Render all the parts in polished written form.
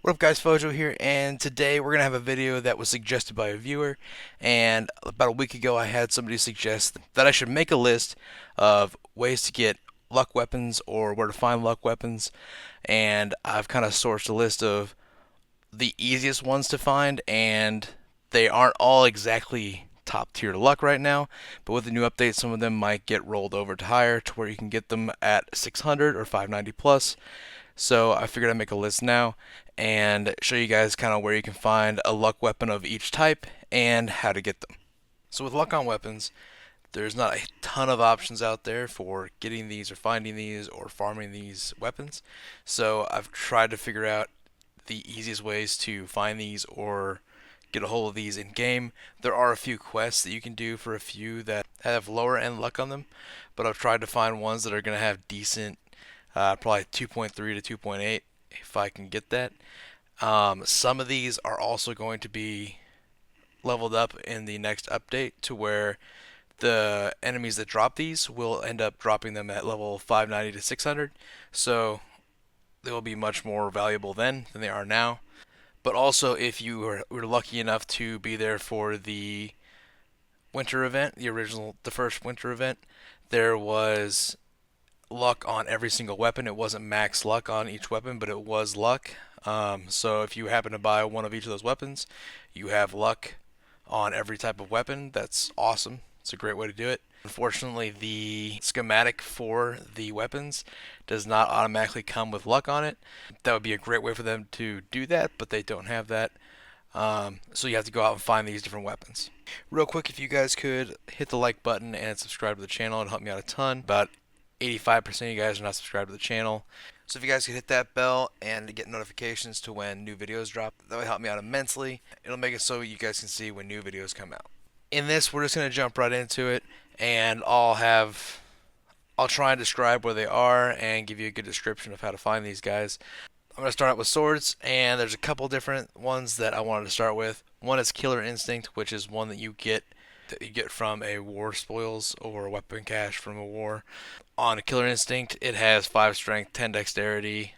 What up guys, Fojo here, and today we're going to have a video that was suggested by a viewer. And about a week ago I had somebody suggest that I should make a list of ways to get luck weapons or where to find luck weapons. And I've kind of sourced a list of the easiest ones to find, and they aren't all exactly top tier luck right now, but with the new update some of them might get rolled over to higher to where you can get them at 600 or 590 plus. So I figured I'd make a list now and show you guys kind of where you can find a luck weapon of each type and how to get them. So with luck on weapons, there's not a ton of options out there for getting these or finding these or farming these weapons. So I've tried to figure out the easiest ways to find these or get a hold of these in game. There are a few quests that you can do for a few that have lower end luck on them, but I've tried to find ones that are going to have decent, probably 2.3 to 2.8 if I can get that. Some of these are also going to be leveled up in the next update to where the enemies that drop these will end up dropping them at level 590 to 600. So they will be much more valuable then than they are now. But also, if you were lucky enough to be there for the winter event, the first winter event, there was luck on every single weapon. It wasn't max luck on each weapon, but it was luck. So if you happen to buy one of each of those weapons, you have luck on every type of weapon. That's awesome. It's a great way to do it. Unfortunately, the schematic for the weapons does not automatically come with luck on it. That would be a great way for them to do that, but they don't have that. So you have to go out and find these different weapons. Real quick, if you guys could hit the like button and subscribe to the channel, it'd help me out a ton. About 85% of you guys are not subscribed to the channel. So if you guys could hit that bell and get notifications to when new videos drop, that would help me out immensely. It'll make it so you guys can see when new videos come out. In this, we're just going to jump right into it, and I'll try and describe where they are and give you a good description of how to find these guys. I'm going to start out with swords, and there's a couple different ones that I wanted to start with. One is Killer Instinct, which is one that you get from a war spoils or a weapon cache from a war. On a Killer Instinct, it has 5 strength, 10 dexterity,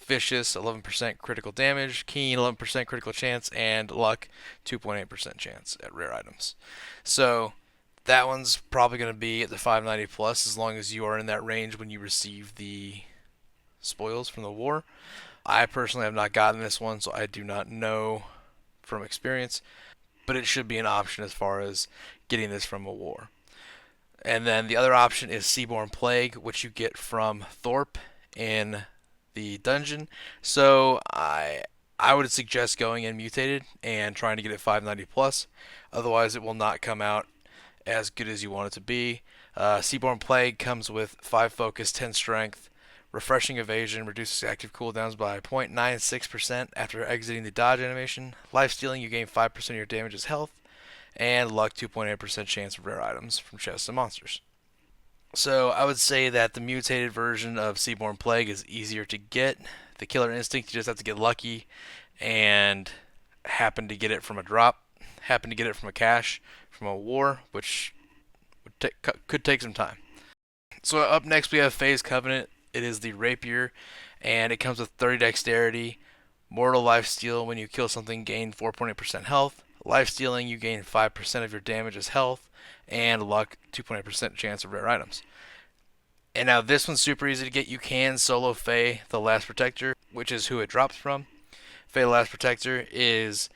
vicious, 11% critical damage, keen, 11% critical chance, and luck, 2.8% chance at rare items. So that one's probably going to be at the 590 plus as long as you are in that range when you receive the spoils from the war. I personally have not gotten this one, so I do not know from experience, but it should be an option as far as getting this from a war. And then the other option is Seaborn Plague, which you get from Thorpe in the dungeon. So I would suggest going in mutated and trying to get it 590 plus. Otherwise, it will not come out as good as you want it to be. Seaborn Plague comes with 5 focus, 10 strength, refreshing evasion, reduces active cooldowns by 0.96% after exiting the dodge animation. Life stealing, you gain 5% of your damage as health, and luck 2.8% chance of rare items from chests and monsters. So I would say that the mutated version of Seaborn Plague is easier to get. The Killer Instinct, you just have to get lucky and happen to get it from a drop, happen to get it from a cache, from a war, which could take some time. So up next we have Phase Covenant. It is the rapier, and it comes with 30 dexterity, mortal life steal. When you kill something, gain 4.8% health. Life stealing, you gain 5% of your damage as health, and luck, 2.8% chance of rare items. And now this one's super easy to get. You can solo Fae the Last Protector, which is who it drops from. Fae the Last Protector is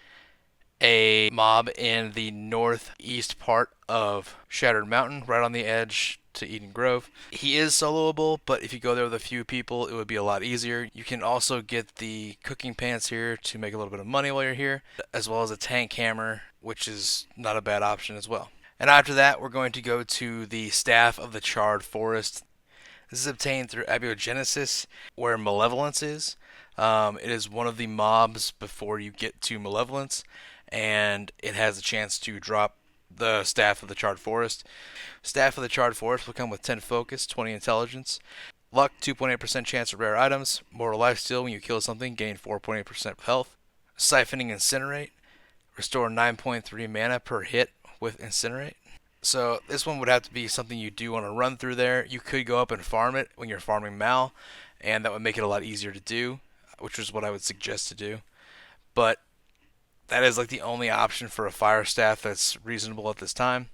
a mob in the northeast part of Shattered Mountain, right on the edge to Eden Grove. He is soloable, but if you go there with a few people, it would be a lot easier. You can also get the cooking pants here to make a little bit of money while you're here, as well as a tank hammer, which is not a bad option as well. And after that, we're going to go to the Staff of the Charred Forest. This is obtained through abiogenesis, where Malevolence is. It is one of the mobs before you get to Malevolence, and it has a chance to drop the Staff of the Charred Forest. Staff of the Charred Forest will come with 10 focus, 20 intelligence, luck, 2.8% chance of rare items, mortal life steal. When you kill something, gain 4.8% health. Siphoning Incinerate, restore 9.3 mana per hit with Incinerate. So this one would have to be something you do on a run through there. You could go up and farm it when you're farming Mal, and that would make it a lot easier to do. which is what I would suggest to do. But that is like the only option for a fire staff that's reasonable at this time.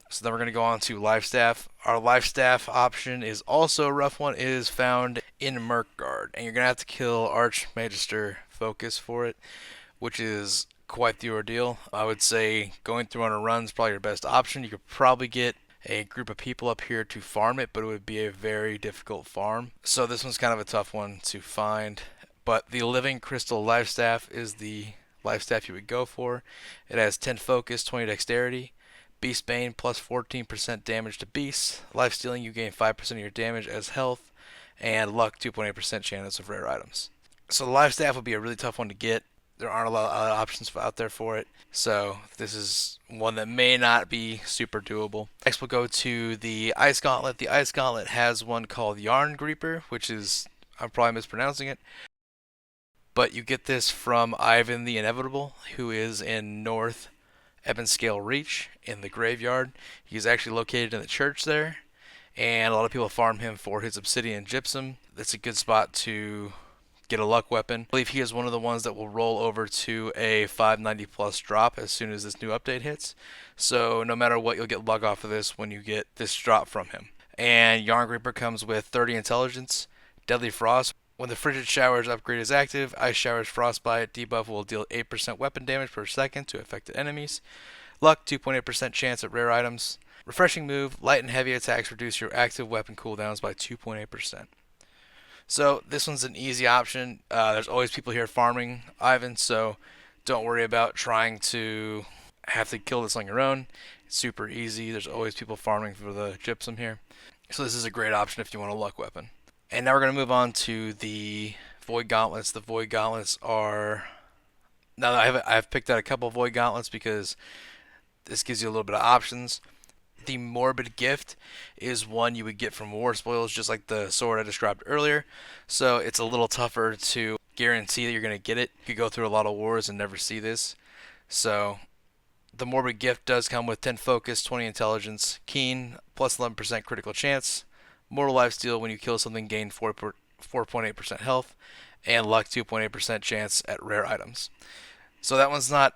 So then we're going to go on to life staff. Our life staff option is also a rough one. It is found in Merkgard, and you're going to have to kill Archmagister Focus for it, which is quite the ordeal. I would say going through on a run is probably your best option. You could probably get a group of people up here to farm it, but it would be a very difficult farm. So this one's kind of a tough one to find. But the Living Crystal Life Staff is the life staff you would go for. It has 10 focus, 20 dexterity. Beast Bane plus 14% damage to beasts. Life Stealing, you gain 5% of your damage as health. And Luck, 2.8% chance of rare items. So the life staff would be a really tough one to get. There aren't a lot of other options out there for it. So this is one that may not be super doable. Next we'll go to the Ice Gauntlet. The Ice Gauntlet has one called Yarn Greeper, which is, I'm probably mispronouncing it. But you get this from Ivan the Inevitable, who is in North Ebonscale Reach in the graveyard. He's actually located in the church there, and a lot of people farm him for his obsidian gypsum. That's a good spot to get a luck weapon. I believe he is one of the ones that will roll over to a 590 plus drop as soon as this new update hits. So no matter what, you'll get luck off of this when you get this drop from him. And Yarn Reaper comes with 30 intelligence, Deadly Frost. When the Frigid Showers upgrade is active, Ice Showers Frostbite debuff will deal 8% weapon damage per second to affected enemies. Luck, 2.8% chance at rare items. Refreshing move, light and heavy attacks reduce your active weapon cooldowns by 2.8%. So this one's an easy option. There's always people here farming Ivan, so don't worry about trying to have to kill this on your own. It's super easy. There's always people farming for the gypsum here. So this is a great option if you want a luck weapon. And now we're going to move on to the Void Gauntlets. The Void Gauntlets are... Now I've picked out a couple Void Gauntlets because this gives you a little bit of options. The Morbid Gift is one you would get from War Spoils, just like the sword I described earlier. So it's a little tougher to guarantee that you're going to get it. You could go through a lot of wars and never see this. So the Morbid Gift does come with 10 focus, 20 intelligence, keen, plus 11% critical chance. Mortal Life Steal, when you kill something, gain 4.8% health, and luck, 2.8% chance at rare items. So that one's not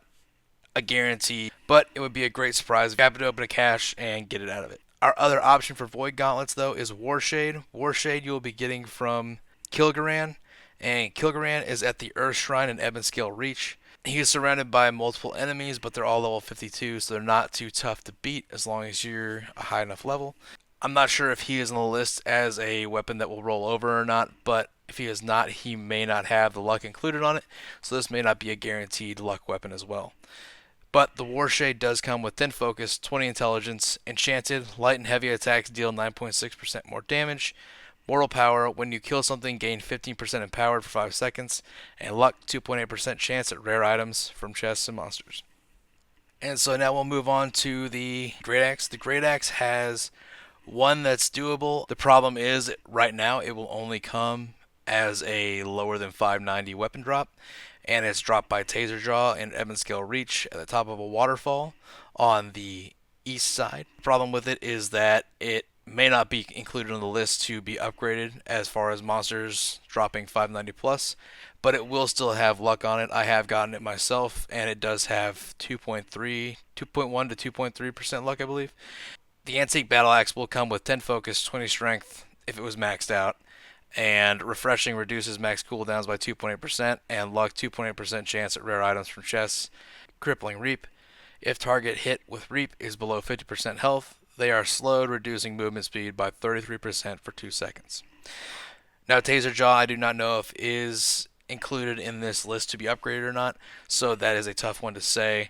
a guarantee, but it would be a great surprise if you happen to open a cache and get it out of it. Our other option for Void Gauntlets, though, is Warshade. Warshade you will be getting from Kilgaran, and Kilgaran is at the Earth Shrine in Ebonscale Reach. He is surrounded by multiple enemies, but they're all level 52, so they're not too tough to beat as long as you're a high enough level. I'm not sure if he is on the list as a weapon that will roll over or not, but if he is not, he may not have the luck included on it, so this may not be a guaranteed luck weapon as well. But the Warshade does come with 10 focus, 20 intelligence, enchanted, light and heavy attacks deal 9.6% more damage, mortal power, when you kill something gain 15% empowered for 5 seconds, and luck, 2.8% chance at rare items from chests and monsters. And so now we'll move on to the Great Axe. The Great Axe has one that's doable. The problem is right now it will only come as a lower than 590 weapon drop, and it's dropped by Taser Jaw in Ebonscale Reach at the top of a waterfall on the east side. The problem with it is that it may not be included on the list to be upgraded as far as monsters dropping 590 plus, but it will still have luck on it. I have gotten it myself, and it does have 2.1 to 2.3% luck, I believe. The Antique Battle Axe will come with 10 focus, 20 strength if it was maxed out, and Refreshing reduces max cooldowns by 2.8%, and luck, 2.8% chance at rare items from chests. Crippling Reap. If target hit with Reap is below 50% health, they are slowed, reducing movement speed by 33% for 2 seconds. Now Taser Jaw I do not know if is included in this list to be upgraded or not, so that is a tough one to say.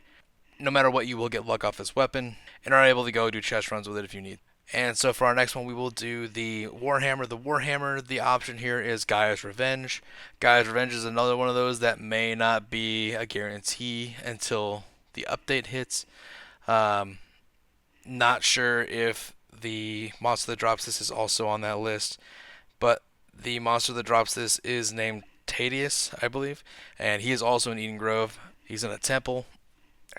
No matter what, you will get luck off this weapon, and are able to go do chest runs with it if you need. And so for our next one, we will do the Warhammer. The Warhammer, the option here is Gaia's Revenge. Gaia's Revenge is another one of those that may not be a guarantee until the update hits. Not sure if the monster that drops this is also on that list, but the monster that drops this is named Tadius, I believe, and he is also in Eden Grove. He's in a temple,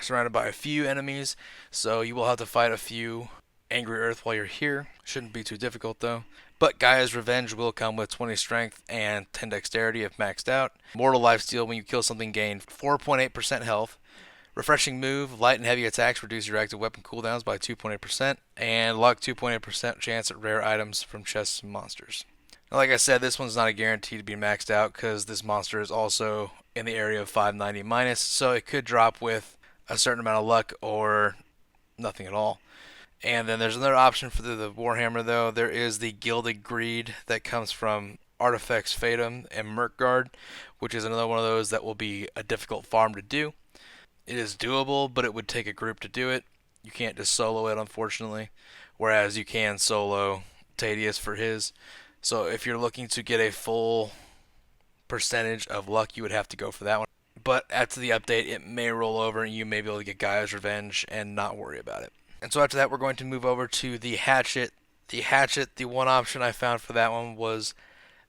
surrounded by a few enemies, so you will have to fight a few Angry Earth while you're here. Shouldn't be too difficult though. But Gaia's Revenge will come with 20 strength and 10 dexterity if maxed out. Mortal Lifesteal, when you kill something, gain 4.8% health. Refreshing Move, light and heavy attacks reduce your active weapon cooldowns by 2.8%. And luck, 2.8% chance at rare items from chests and monsters. Now, like I said, this one's not a guarantee to be maxed out because this monster is also in the area of 590 minus, so it could drop with a certain amount of luck or nothing at all. And then there's another option for the Warhammer, though. There is the Gilded Greed that comes from Artifacts Fatum and Merkguard, which is another one of those that will be a difficult farm to do. It is doable, but it would take a group to do it. You can't just solo it, unfortunately, whereas you can solo Tadius for his. So if you're looking to get a full percentage of luck, you would have to go for that one. But after the update, it may roll over and you may be able to get Gaia's Revenge and not worry about it. And so after that, we're going to move over to the Hatchet. The one option I found for that one was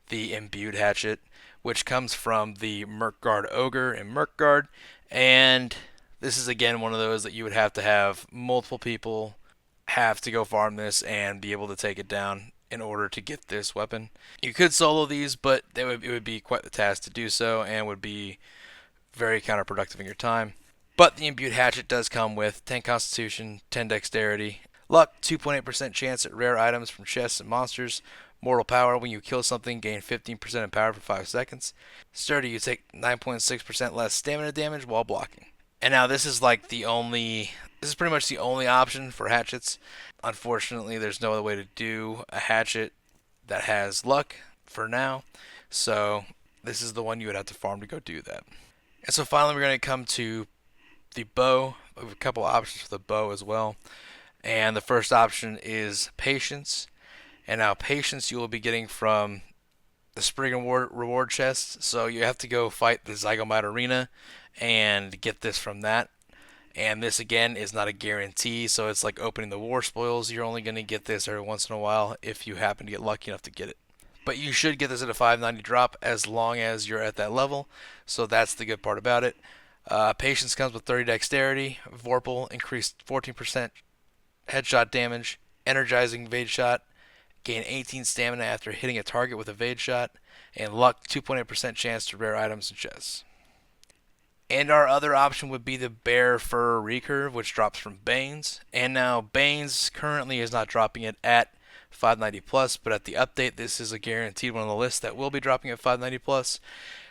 the Imbued Hatchet, which comes from the Merkguard Ogre in Merkguard. And this is again one of those that you would have to have multiple people have to go farm this and be able to take it down in order to get this weapon. You could solo these, but it would be quite the task to do so and would be very counterproductive in your time. But the Imbued Hatchet does come with 10 Constitution, 10 Dexterity, Luck, 2.8% chance at rare items from chests and monsters. Mortal Power, when you kill something, gain 15% in power for 5 seconds. Sturdy, you take 9.6% less stamina damage while blocking. And now this is pretty much the only option for hatchets. Unfortunately, there's no other way to do a hatchet that has luck for now. So this is the one you would have to farm to go do that. And so finally, we're going to come to the bow. We have a couple options for the bow as well. And the first option is Patience. And now Patience you will be getting from the Spring reward chest. So you have to go fight the Zygomite Arena and get this from that. And this again is not a guarantee, so it's like opening the war spoils. You're only going to get this every once in a while if you happen to get lucky enough to get it. But you should get this at a 590 drop as long as you're at that level, so that's the good part about it. Patience comes with 30 dexterity, Vorpal increased 14% headshot damage, energizing evade shot, gain 18 stamina after hitting a target with a evade shot, and luck 2.8% chance to rare items and chests. And our other option would be the Bear Fur Recurve, which drops from Banes. And now Banes currently is not dropping it at 590 plus, but at the update, this is a guaranteed one on the list that will be dropping at 590 plus.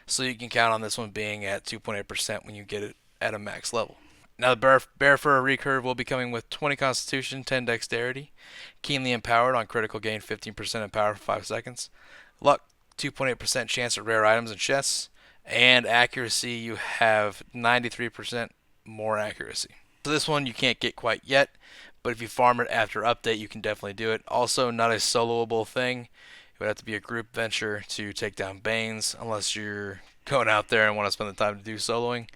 So you can count on this one being at 2.8% when you get it at a max level. Now the Bear Fur Recurve will be coming with 20 Constitution, 10 Dexterity, Keenly Empowered on critical gain 15% in power for 5 seconds, Luck 2.8% chance at rare items and chests, and accuracy, you have 93% more accuracy. So this one you can't get quite yet, but if you farm it after update, you can definitely do it. Also, not a soloable thing. It would have to be a group venture to take down Banes, unless you're going out there and want to spend the time to do soloing.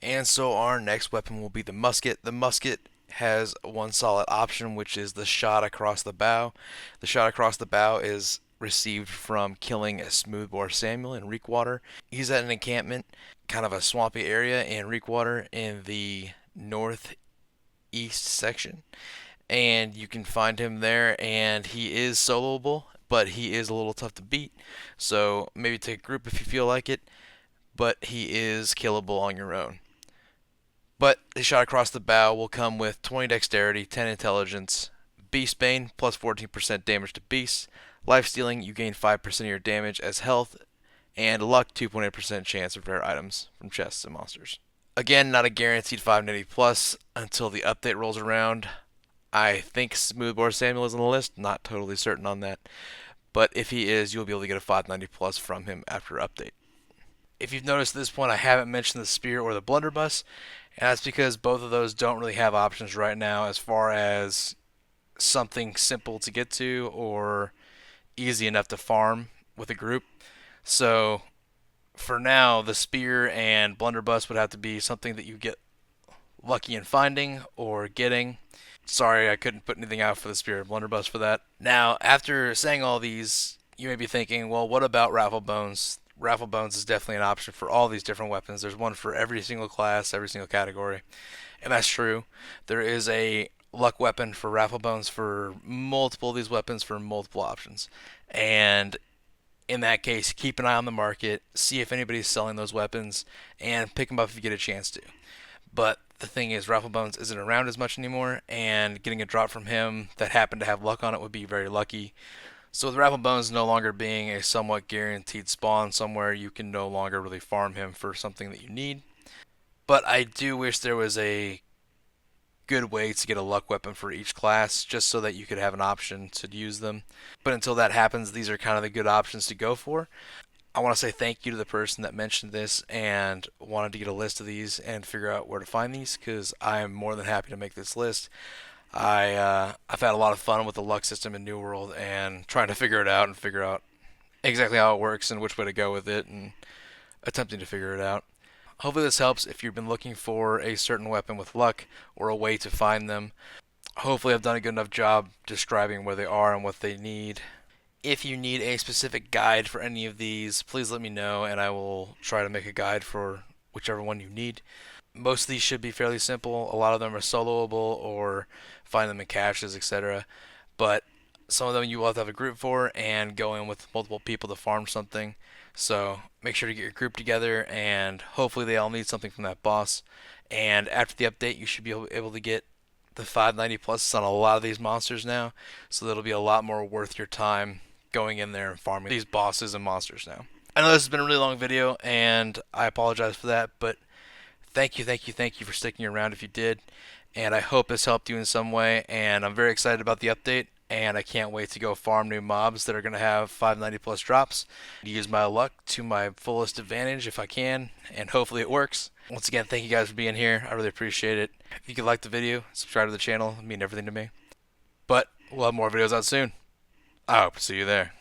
And so our next weapon will be the musket. The musket has one solid option, which is the shot across the bow. The shot across the bow is received from killing a Smoothbore Samuel in Reekwater. He's at an encampment, kind of a swampy area in Reekwater in the northeast section. And you can find him there, and he is soloable, but he is a little tough to beat. So maybe take a group if you feel like it, but he is killable on your own. But the shot across the bow will come with 20 dexterity, 10 intelligence, Beastbane, plus 14% damage to beasts. Life stealing, you gain 5% of your damage as health, and luck 2.8% chance of rare items from chests and monsters. Again, not a guaranteed 590 plus until the update rolls around. I think Smoothbore Samuel is on the list, not totally certain on that. But if he is, you'll be able to get a 590 plus from him after update. If you've noticed at this point, I haven't mentioned the Spear or the Blunderbuss, and that's because both of those don't really have options right now as far as something simple to get to or easy enough to farm with a group. So for now, the Spear and Blunderbuss would have to be something that you get lucky in finding or getting. Sorry, I couldn't put anything out for the Spear and Blunderbuss for that. Now, after saying all these, you may be thinking, well, what about Raffle Bones? Raffle Bones is definitely an option for all these different weapons. There's one for every single class, every single category. And that's true. There is a luck weapon for Raffle Bones for multiple of these weapons for multiple options. And in that case, keep an eye on the market, see if anybody's selling those weapons, and pick them up if you get a chance to. But the thing is, Raffle Bones isn't around as much anymore, and getting a drop from him that happened to have luck on it would be very lucky. So with Raffle Bones no longer being a somewhat guaranteed spawn somewhere, you can no longer really farm him for something that you need. But I do wish there was a good way to get a luck weapon for each class, just so that you could have an option to use them. But until that happens, these are kind of the good options to go for. I want to say thank you to the person that mentioned this and wanted to get a list of these and figure out where to find these, because I am more than happy to make this list. I've had a lot of fun with the luck system in New World and trying to figure it out and figure out exactly how it works and which way to go with it and attempting to figure it out. Hopefully this helps if you've been looking for a certain weapon with luck or a way to find them. Hopefully I've done a good enough job describing where they are and what they need. If you need a specific guide for any of these, please let me know and I will try to make a guide for whichever one you need. Most of these should be fairly simple. A lot of them are soloable or find them in caches, etc. But some of them you will have to have a group for and go in with multiple people to farm something. So make sure to get your group together and hopefully they all need something from that boss. And after the update, you should be able to get the 590 pluses on a lot of these monsters now. So that'll be a lot more worth your time going in there and farming these bosses and monsters now. I know this has been a really long video and I apologize for that, but thank you for sticking around if you did. And I hope this helped you in some way. And I'm very excited about the update. And I can't wait to go farm new mobs that are going to have 590 plus drops. Use my luck to my fullest advantage if I can. And hopefully it works. Once again, thank you guys for being here. I really appreciate it. If you could like the video, subscribe to the channel. It would mean everything to me. But we'll have more videos out soon. I hope to see you there.